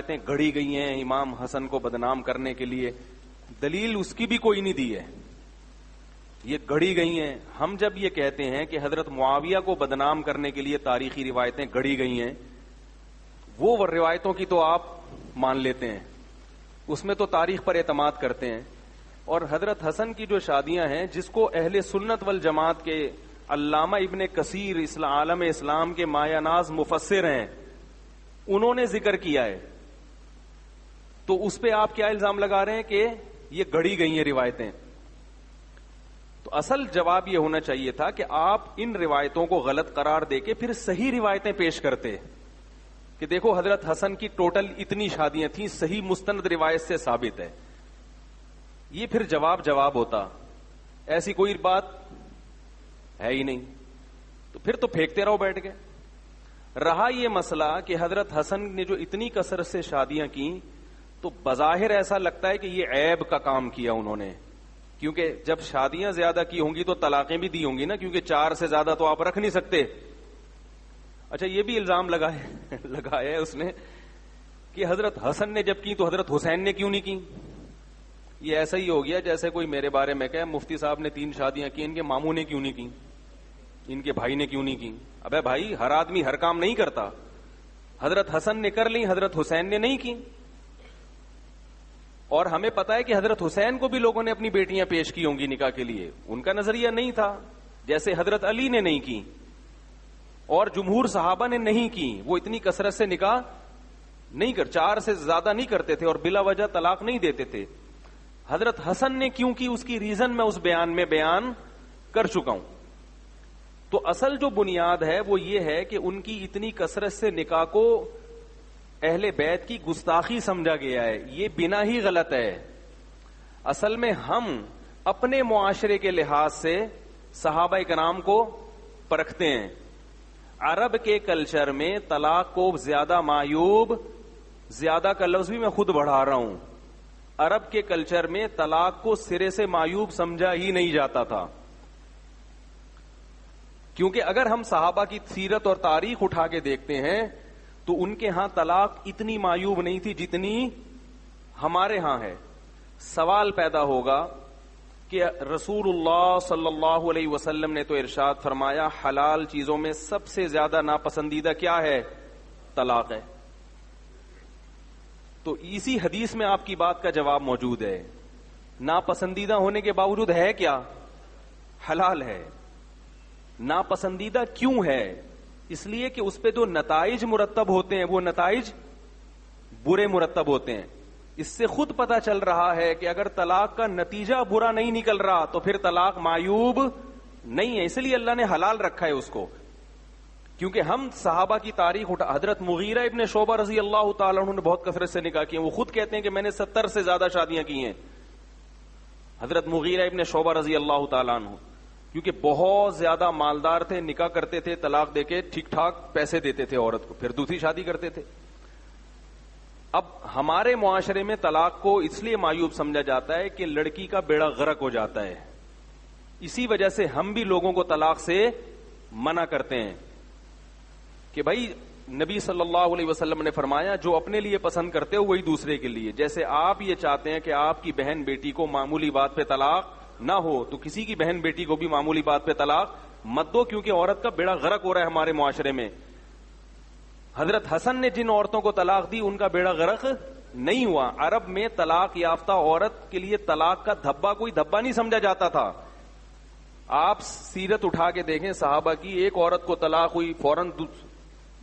روایتیں گڑھی گئی ہیں امام حسن کو بدنام کرنے کے لیے، دلیل اس کی بھی کوئی نہیں دی ہے، یہ گڑھی گئی ہیں. ہم جب یہ کہتے ہیں کہ حضرت معاویہ کو بدنام کرنے کے لیے تاریخی روایتیں گڑھی گئی ہیں، وہ روایتوں کی تو آپ مان لیتے ہیں، اس میں تو تاریخ پر اعتماد کرتے ہیں. اور حضرت حسن کی جو شادیاں ہیں، جس کو اہل سنت والجماعت کے علامہ ابن کثیر عالم اسلام کے مایہ ناز مفسر ہیں، انہوں نے ذکر کیا ہے، تو اس پہ آپ کیا الزام لگا رہے ہیں کہ یہ گڑھی گئی ہیں روایتیں؟ تو اصل جواب یہ ہونا چاہیے تھا کہ آپ ان روایتوں کو غلط قرار دے کے پھر صحیح روایتیں پیش کرتے کہ دیکھو حضرت حسن کی ٹوٹل اتنی شادیاں تھیں، صحیح مستند روایت سے ثابت ہے. یہ پھر جواب ہوتا. ایسی کوئی بات ہے ہی نہیں، تو پھر تو پھینکتے رہو بیٹھ کے. رہا یہ مسئلہ کہ حضرت حسن نے جو اتنی کثرت سے شادیاں کی، تو بظاہر ایسا لگتا ہے کہ یہ عیب کا کام کیا انہوں نے، کیونکہ جب شادیاں زیادہ کی ہوں گی تو طلاقیں بھی دی ہوں گی نا، کیونکہ 4 سے زیادہ تو آپ رکھ نہیں سکتے. اچھا یہ بھی الزام لگایا ہے اس نے کہ حضرت حسن نے جب کی تو حضرت حسین نے کیوں نہیں کی. یہ ایسا ہی ہو گیا جیسے کوئی میرے بارے میں کہے مفتی صاحب نے 3 شادیاں کی، ان کے ماموں نے کیوں نہیں کی، ان کے بھائی نے کیوں نہیں کی. ابے بھائی، ہر آدمی ہر کام نہیں کرتا. حضرت حسن نے کر لی، حضرت حسین نے نہیں کی. اور ہمیں پتا ہے کہ حضرت حسین کو بھی لوگوں نے اپنی بیٹیاں پیش کی ہوں گی نکاح کے لیے، ان کا نظریہ نہیں تھا، جیسے حضرت علی نے نہیں کی اور جمہور صحابہ نے نہیں کی. وہ اتنی کثرت سے نکاح نہیں 4 سے زیادہ نہیں کرتے تھے اور بلا وجہ طلاق نہیں دیتے تھے. حضرت حسن نے کیوں کی، اس کی ریزن میں اس بیان میں بیان کر چکا ہوں. تو اصل جو بنیاد ہے وہ یہ ہے کہ ان کی اتنی کثرت سے نکاح کو اہل بیت کی گستاخی سمجھا گیا ہے. یہ بنا ہی غلط ہے. اصل میں ہم اپنے معاشرے کے لحاظ سے صحابہ کرام کو پرکھتے ہیں. عرب کے کلچر میں طلاق کو زیادہ معیوب، زیادہ کا لفظ بھی میں خود بڑھا رہا ہوں، عرب کے کلچر میں طلاق کو سرے سے معیوب سمجھا ہی نہیں جاتا تھا. کیونکہ اگر ہم صحابہ کی سیرت اور تاریخ اٹھا کے دیکھتے ہیں تو ان کے ہاں طلاق اتنی معیوب نہیں تھی جتنی ہمارے ہاں ہے. سوال پیدا ہوگا کہ رسول اللہ صلی اللہ علیہ وسلم نے تو ارشاد فرمایا حلال چیزوں میں سب سے زیادہ ناپسندیدہ کیا ہے؟ طلاق ہے. تو اسی حدیث میں آپ کی بات کا جواب موجود ہے. ناپسندیدہ ہونے کے باوجود ہے کیا؟ حلال ہے. ناپسندیدہ کیوں ہے؟ اس لیے کہ اس پہ جو نتائج مرتب ہوتے ہیں وہ نتائج برے مرتب ہوتے ہیں. اس سے خود پتا چل رہا ہے کہ اگر طلاق کا نتیجہ برا نہیں نکل رہا تو پھر طلاق معیوب نہیں ہے. اس لیے اللہ نے حلال رکھا ہے اس کو. کیونکہ ہم صحابہ کی تاریخ حضرت مغیرہ ابن شعبہ رضی اللہ تعالیٰ عنہ نے بہت کثرت سے نکاح کیے. وہ خود کہتے ہیں کہ میں نے 70 سے زیادہ شادیاں کی ہیں. حضرت مغیرہ ابن شعبہ رضی اللہ تعالیٰ عنہ کیونکہ بہت زیادہ مالدار تھے، نکاح کرتے تھے، طلاق دے کے ٹھیک ٹھاک پیسے دیتے تھے عورت کو، پھر دوسری شادی کرتے تھے. اب ہمارے معاشرے میں طلاق کو اس لیے معیوب سمجھا جاتا ہے کہ لڑکی کا بیڑا غرق ہو جاتا ہے. اسی وجہ سے ہم بھی لوگوں کو طلاق سے منع کرتے ہیں کہ بھائی نبی صلی اللہ علیہ وسلم نے فرمایا جو اپنے لیے پسند کرتے ہو وہی دوسرے کے لیے. جیسے آپ یہ چاہتے ہیں کہ آپ کی بہن بیٹی کو معمولی بات پہ طلاق نہ ہو تو کسی کی بہن بیٹی کو بھی معمولی بات پہ طلاق مت دو، کیونکہ عورت کا بیڑا غرق ہو رہا ہے ہمارے معاشرے میں. حضرت حسن نے جن عورتوں کو طلاق دی ان کا بیڑا غرق نہیں ہوا. عرب میں طلاق یافتہ عورت کے لیے طلاق کا دھبا کوئی دھبا نہیں سمجھا جاتا تھا. آپ سیرت اٹھا کے دیکھیں صحابہ کی، ایک عورت کو طلاق ہوئی فوراً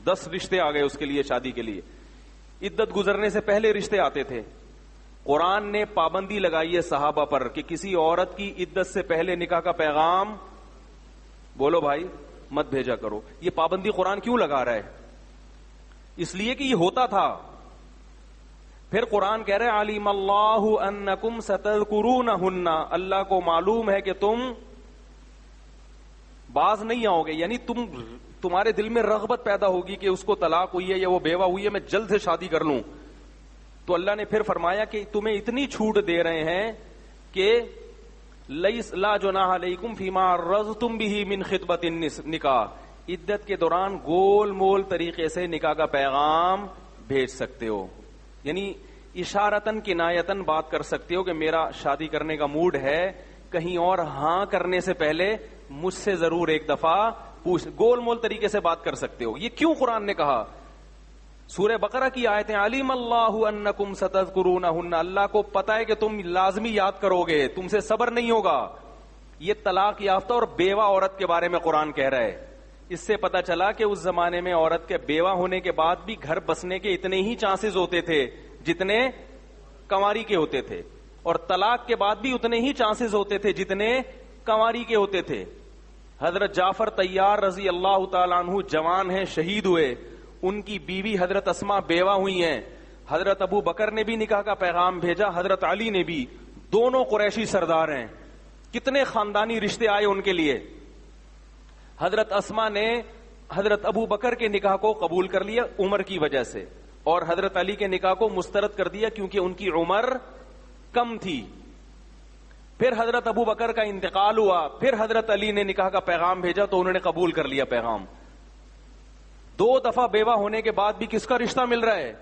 10 رشتے آ گئے اس کے لیے شادی کے لیے. عدت گزرنے سے پہلے رشتے آتے تھے. قرآن نے پابندی لگائی ہے صحابہ پر کہ کسی عورت کی عدت سے پہلے نکاح کا پیغام بولو بھائی مت بھیجا کرو. یہ پابندی قرآن کیوں لگا رہا ہے؟ اس لیے کہ یہ ہوتا تھا. پھر قرآن کہہ رہے علیم اللہ انکم ستذکرونہن، اللہ کو معلوم ہے کہ تم باز نہیں آؤ گے، یعنی تمہارے دل میں رغبت پیدا ہوگی کہ اس کو طلاق ہوئی ہے یا وہ بیوہ ہوئی ہے میں جلد سے شادی کر لوں. تو اللہ نے پھر فرمایا کہ تمہیں اتنی چھوٹ دے رہے ہیں کہ لا جناح علیکم فیما عرضتم به من خطبۃ النکاح، عدت کے دوران گول مول طریقے سے نکاح کا پیغام بھیج سکتے ہو. یعنی اشارتن کنایتن بات کر سکتے ہو کہ میرا شادی کرنے کا موڈ ہے، کہیں اور ہاں کرنے سے پہلے مجھ سے ضرور ایک دفعہ پوچھ، گول مول طریقے سے بات کر سکتے ہو. یہ کیوں قرآن نے کہا؟ سورہ بقرہ کی آیتیں، علیم اللہ انکم ستذکرونہن، اللہ کو پتا ہے کہ تم لازمی یاد کرو گے، تم سے صبر نہیں ہوگا. یہ طلاق یافتہ اور بیوہ عورت کے بارے میں قرآن کہہ رہا ہے. اس سے پتا چلا کہ اس زمانے میں عورت کے بیوہ ہونے کے بعد بھی گھر بسنے کے اتنے ہی چانسز ہوتے تھے جتنے کنواری کے ہوتے تھے، اور طلاق کے بعد بھی اتنے ہی چانسز ہوتے تھے جتنے کنواری کے ہوتے تھے. حضرت جعفر طیار رضی اللہ تعالیٰ عنہ جوان ہیں، شہید ہوئے، ان کی بیوی حضرت اسماء بیوہ ہوئی ہیں. حضرت ابو بکر نے بھی نکاح کا پیغام بھیجا، حضرت علی نے بھی، دونوں قریشی سردار ہیں، کتنے خاندانی رشتے آئے ان کے لیے. حضرت اسماء نے حضرت ابو بکر کے نکاح کو قبول کر لیا عمر کی وجہ سے، اور حضرت علی کے نکاح کو مسترد کر دیا کیونکہ ان کی عمر کم تھی. پھر حضرت ابو بکر کا انتقال ہوا، پھر حضرت علی نے نکاح کا پیغام بھیجا تو انہوں نے قبول کر لیا پیغام. 2 دفعہ بیوہ ہونے کے بعد بھی کس کا رشتہ مل رہا ہے؟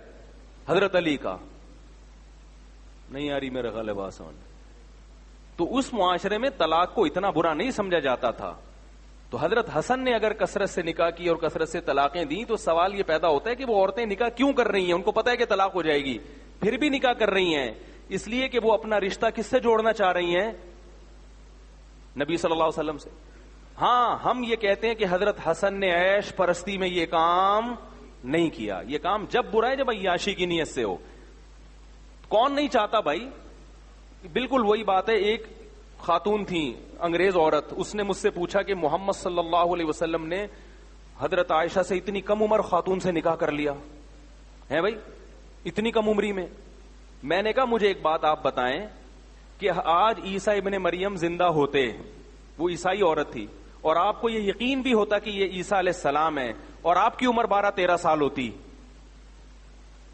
حضرت علی کا. نہیں آ رہی میرے غالب آسان. تو اس معاشرے میں طلاق کو اتنا برا نہیں سمجھا جاتا تھا. تو حضرت حسن نے اگر کثرت سے نکاح کی اور کثرت سے طلاقیں دی تو سوال یہ پیدا ہوتا ہے کہ وہ عورتیں نکاح کیوں کر رہی ہیں؟ ان کو پتا ہے کہ طلاق ہو جائے گی، پھر بھی نکاح کر رہی ہیں. اس لیے کہ وہ اپنا رشتہ کس سے جوڑنا چاہ رہی ہیں؟ نبی صلی اللہ علیہ وسلم سے. ہاں، ہم یہ کہتے ہیں کہ حضرت حسن نے عیش پرستی میں یہ کام نہیں کیا. یہ کام جب برا ہے جب عیاشی کی نیت سے ہو. کون نہیں چاہتا بھائی؟ بالکل وہی بات ہے. ایک خاتون تھی انگریز عورت، اس نے مجھ سے پوچھا کہ محمد صلی اللہ علیہ وسلم نے حضرت عائشہ سے اتنی کم عمر خاتون سے نکاح کر لیا ہے بھائی، اتنی کم عمری میں. میں نے کہا مجھے ایک بات آپ بتائیں کہ آج عیسیٰ ابن مریم زندہ ہوتے، وہ عیسائی عورت تھی، اور آپ کو یہ یقین بھی ہوتا کہ یہ عیسیٰ علیہ السلام ہے، اور آپ کی عمر 12-13 سال ہوتی،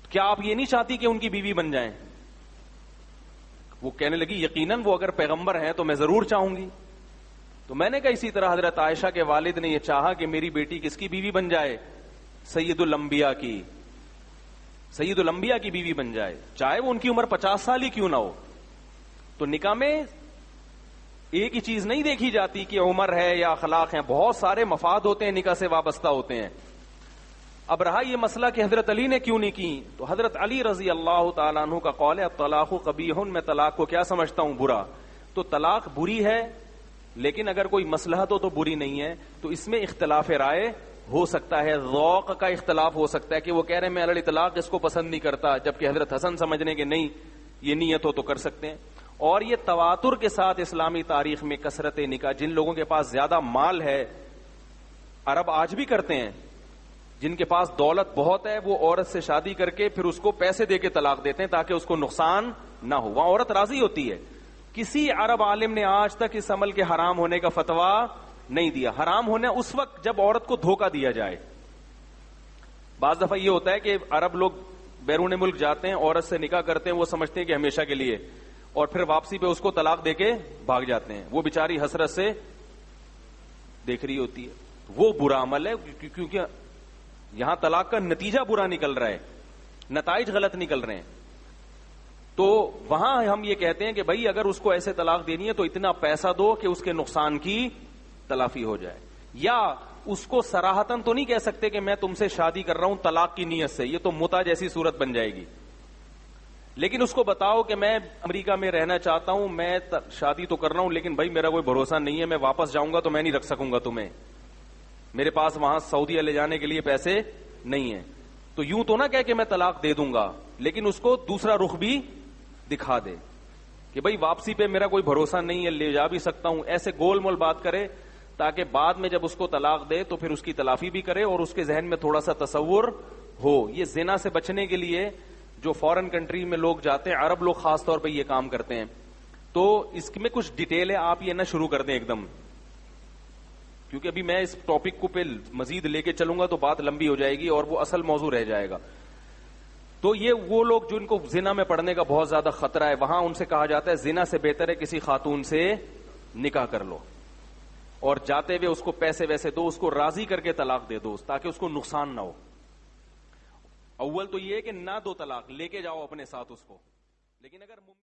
کیا آپ یہ نہیں چاہتی کہ ان کی بیوی بن جائیں؟ وہ کہنے لگی یقیناً وہ اگر پیغمبر ہیں تو میں ضرور چاہوں گی. تو میں نے کہا اسی طرح حضرت عائشہ کے والد نے یہ چاہا کہ میری بیٹی کس کی بیوی بن جائے؟ سید الانبیاء کی، سید الانبیاء کی بیوی بن جائے، چاہے وہ ان کی عمر 50 سال ہی کیوں نہ ہو. تو نکاح میں ایک ہی چیز نہیں دیکھی جاتی کہ عمر ہے یا اخلاق ہیں، بہت سارے مفاد ہوتے ہیں نکاح سے وابستہ ہوتے ہیں. اب رہا یہ مسئلہ کہ حضرت علی نے کیوں نہیں کی، تو حضرت علی رضی اللہ تعالیٰ عنہ کا قول ہے الطلاق قبیح، میں طلاق کو کیا سمجھتا ہوں؟ برا. تو طلاق بری ہے، لیکن اگر کوئی مصلحت ہو تو بری نہیں ہے. تو اس میں اختلاف رائے ہو سکتا ہے، ذوق کا اختلاف ہو سکتا ہے کہ وہ کہہ رہے ہیں میں الاطلاق اس کو پسند نہیں کرتا، جبکہ حضرت حسن سمجھنے کہ نہیں یہ نیت ہو تو کر سکتے ہیں. اور یہ تواتر کے ساتھ اسلامی تاریخ میں کثرت نکاح، جن لوگوں کے پاس زیادہ مال ہے، عرب آج بھی کرتے ہیں، جن کے پاس دولت بہت ہے وہ عورت سے شادی کر کے پھر اس کو پیسے دے کے طلاق دیتے ہیں تاکہ اس کو نقصان نہ ہو، وہاں عورت راضی ہوتی ہے. کسی عرب عالم نے آج تک اس عمل کے حرام ہونے کا فتویٰ نہیں دیا. حرام ہونا اس وقت جب عورت کو دھوکہ دیا جائے. بعض دفعہ یہ ہوتا ہے کہ عرب لوگ بیرون ملک جاتے ہیں، عورت سے نکاح کرتے ہیں، وہ سمجھتے ہیں کہ ہمیشہ کے لیے، اور پھر واپسی پہ اس کو طلاق دے کے بھاگ جاتے ہیں. وہ بیچاری حسرت سے دیکھ رہی ہوتی ہے. وہ برا عمل ہے کیونکہ یہاں طلاق کا نتیجہ برا نکل رہا ہے، نتائج غلط نکل رہے ہیں. تو وہاں ہم یہ کہتے ہیں کہ بھائی اگر اس کو ایسے طلاق دینی ہے تو اتنا پیسہ دو کہ اس کے نقصان کی تلافی ہو جائے. یا اس کو صراحتاً تو نہیں کہہ سکتے کہ میں تم سے شادی کر رہا ہوں طلاق کی نیت سے، یہ تو متع جیسی صورت بن جائے گی. لیکن اس کو بتاؤ کہ میں امریکہ میں رہنا چاہتا ہوں، میں شادی تو کر رہا ہوں لیکن بھائی میرا کوئی بھروسہ نہیں ہے، میں واپس جاؤں گا تو میں نہیں رکھ سکوں گا تمہیں، میرے پاس وہاں سعودیہ لے جانے کے لیے پیسے نہیں ہیں. تو یوں تو نہ کہہ کہ میں طلاق دے دوں گا، لیکن اس کو دوسرا رخ بھی دکھا دے کہ بھائی واپسی پہ میرا کوئی بھروسہ نہیں ہے، لے جا بھی سکتا ہوں. ایسے گول مول بات کرے تاکہ بعد میں جب اس کو طلاق دے تو پھر اس کی تلافی بھی کرے اور اس کے ذہن میں تھوڑا سا تصور ہو. یہ زنا سے بچنے کے لیے جو فورن کنٹری میں لوگ جاتے ہیں، عرب لوگ خاص طور پہ یہ کام کرتے ہیں. تو اس میں کچھ ڈیٹیل ہے، آپ یہ نہ شروع کر دیں ایک دم، کیونکہ ابھی میں اس ٹاپک کو پہ مزید لے کے چلوں گا تو بات لمبی ہو جائے گی اور وہ اصل موضوع رہ جائے گا. تو یہ وہ لوگ جن کو زنا میں پڑنے کا بہت زیادہ خطرہ ہے، وہاں ان سے کہا جاتا ہے زنا سے بہتر ہے کسی خاتون سے نکاح کر لو، اور جاتے ہوئے اس کو پیسے ویسے دو، اس کو راضی کر کے طلاق دے دو تاکہ اس کو نقصان نہ ہو. اول تو یہ ہے کہ نہ دو طلاق، لے کے جاؤ اپنے ساتھ اس کو، لیکن اگر